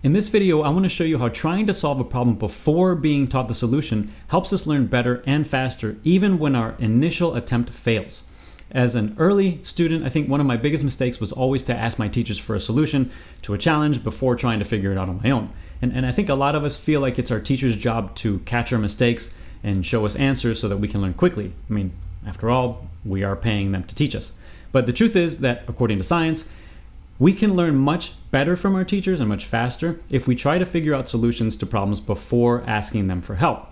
In this video, I want to show you how trying to solve a problem before being taught the solution helps us learn better and faster, even when our initial attempt fails. As an early student, I think one of my biggest mistakes was always to ask my teachers for a solution to a challenge before trying to figure it out on my own. And I think a lot of us feel like it's our teacher's job to catch our mistakes and show us answers so that we can learn quickly. I mean, after all, we are paying them to teach us. But the truth is that, according to science, we can learn much better from our teachers and much faster if we try to figure out solutions to problems before asking them for help.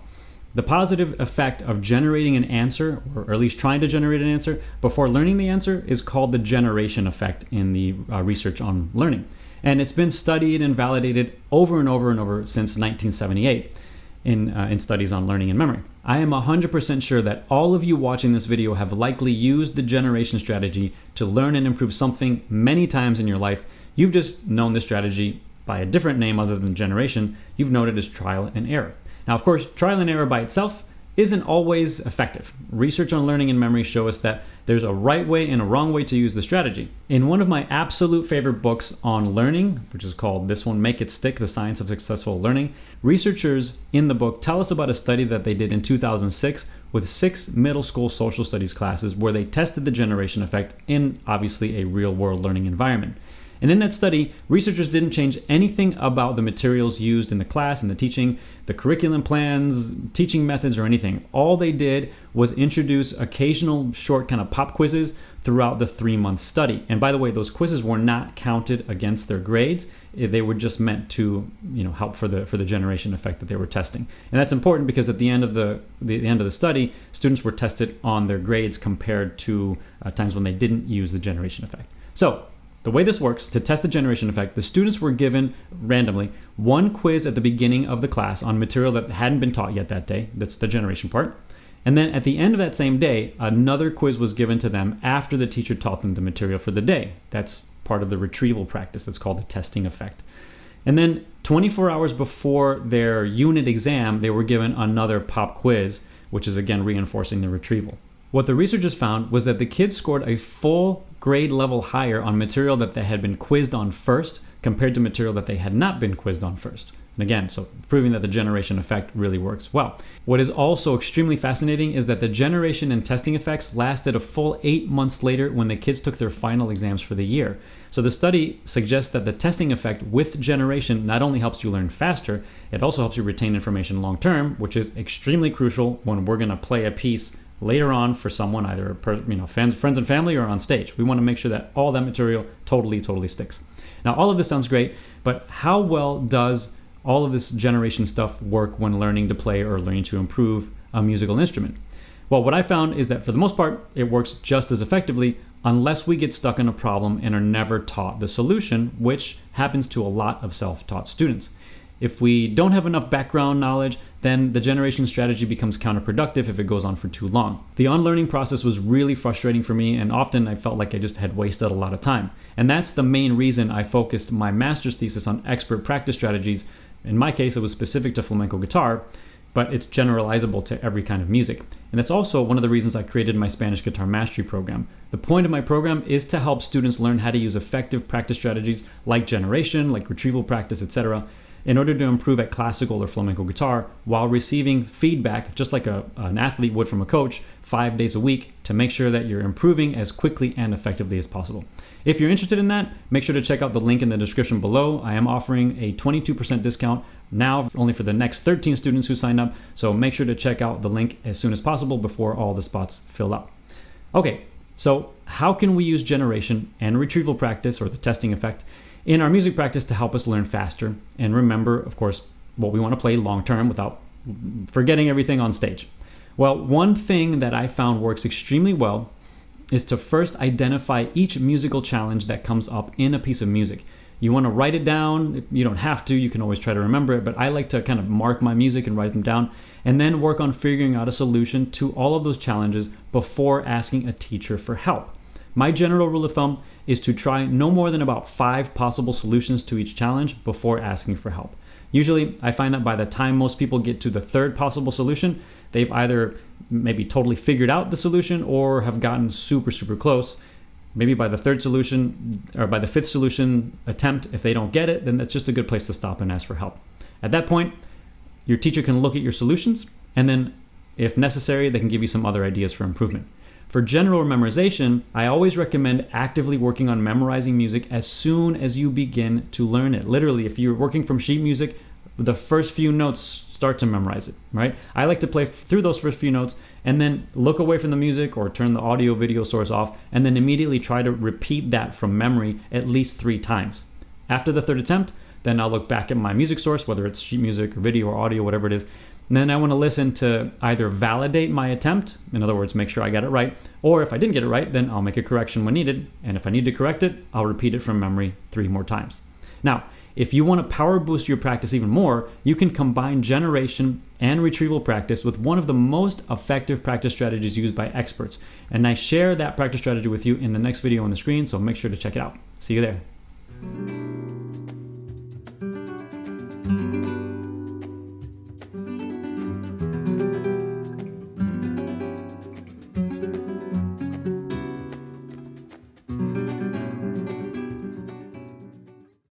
The positive effect of generating an answer, or at least trying to generate an answer, before learning the answer is called the generation effect in the research on learning. And it's been studied and validated over and over and over since 1978 in studies on learning and memory. I am 100% sure that all of you watching this video have likely used the generation strategy to learn and improve something many times in your life. You've just known this strategy by a different name other than generation. You've known it as trial and error. Now, of course, trial and error by itself isn't always effective. Research on learning and memory show us that there's a right way and a wrong way to use the strategy. In one of my absolute favorite books on learning, which is called this one, Make It Stick, The Science of Successful Learning, researchers in the book tell us about a study that they did in 2006 with 6 middle school social studies classes where they tested the generation effect in obviously a real world learning environment. And in that study, researchers didn't change anything about the materials used in the class and the teaching, the curriculum plans, teaching methods, or anything. All they did was introduce occasional short kind of pop quizzes throughout the 3-month study. And by the way, those quizzes were not counted against their grades. They were just meant to, help for the generation effect that they were testing. And that's important because at the end of the study, students were tested on their grades compared to times when they didn't use the generation effect. So, the way this works, to test the generation effect, the students were given randomly one quiz at the beginning of the class on material that hadn't been taught yet that day. That's the generation part. And then at the end of that same day, another quiz was given to them after the teacher taught them the material for the day. That's part of the retrieval practice. It's called the testing effect. And then 24 hours before their unit exam, they were given another pop quiz, which is again reinforcing the retrieval. What the researchers found was that the kids scored a full grade level higher on material that they had been quizzed on first compared to material that they had not been quizzed on first. And again, so proving that the generation effect really works well. What is also extremely fascinating is that the generation and testing effects lasted a full 8 months later when the kids took their final exams for the year. So the study suggests that the testing effect with generation not only helps you learn faster, it also helps you retain information long term, which is extremely crucial when we're going to play a piece later on for someone, either friends and family or on stage. We want to make sure that all that material totally sticks. Now, all of this sounds great, but how well does all of this generation stuff work when learning to play or learning to improve a musical instrument? Well, what I found is that for the most part, it works just as effectively unless we get stuck in a problem and are never taught the solution, which happens to a lot of self-taught students. If we don't have enough background knowledge, then the generation strategy becomes counterproductive if it goes on for too long. The unlearning process was really frustrating for me, and often I felt like I just had wasted a lot of time. And that's the main reason I focused my master's thesis on expert practice strategies. In my case, it was specific to flamenco guitar, but it's generalizable to every kind of music. And that's also one of the reasons I created my Spanish guitar mastery program. The point of my program is to help students learn how to use effective practice strategies like generation, like retrieval practice, etc., in order to improve at classical or flamenco guitar while receiving feedback, just like an athlete would from a coach, 5 days a week to make sure that you're improving as quickly and effectively as possible. If you're interested in that, make sure to check out the link in the description below. I am offering a 22% discount now only for the next 13 students who sign up, so make sure to check out the link as soon as possible before all the spots fill up. Okay, so how can we use generation and retrieval practice, or the testing effect, in our music practice to help us learn faster and remember, of course, what we want to play long term without forgetting everything on stage? Well, one thing that I found works extremely well is to first identify each musical challenge that comes up in a piece of music. You want to write it down. You don't have to. You can always try to remember it, but I like to kind of mark my music and write them down and then work on figuring out a solution to all of those challenges before asking a teacher for help. My general rule of thumb is to try no more than about 5 possible solutions to each challenge before asking for help. Usually, I find that by the time most people get to the 3rd possible solution, they've either maybe totally figured out the solution or have gotten super close. maybe by the third solution or by the fifth solution attempt, if they don't get it, then that's just a good place to stop and ask for help. At that point, your teacher can look at your solutions, and then if necessary, they can give you some other ideas for improvement. For general memorization, I always recommend actively working on memorizing music as soon as you begin to learn it. Literally, if you're working from sheet music, the first few notes, start to memorize it, right? I like to play through those first few notes and then look away from the music or turn the audio video source off and then immediately try to repeat that from memory at least 3 times. After the third attempt, then I'll look back at my music source, whether it's sheet music or video or audio, whatever it is. And then I want to listen to either validate my attempt, in other words, make sure I got it right, or if I didn't get it right, then I'll make a correction when needed. And if I need to correct it, I'll repeat it from memory 3 more times. Now, if you want to power boost your practice even more, you can combine generation and retrieval practice with one of the most effective practice strategies used by experts. And I share that practice strategy with you in the next video on the screen, so make sure to check it out. See you there.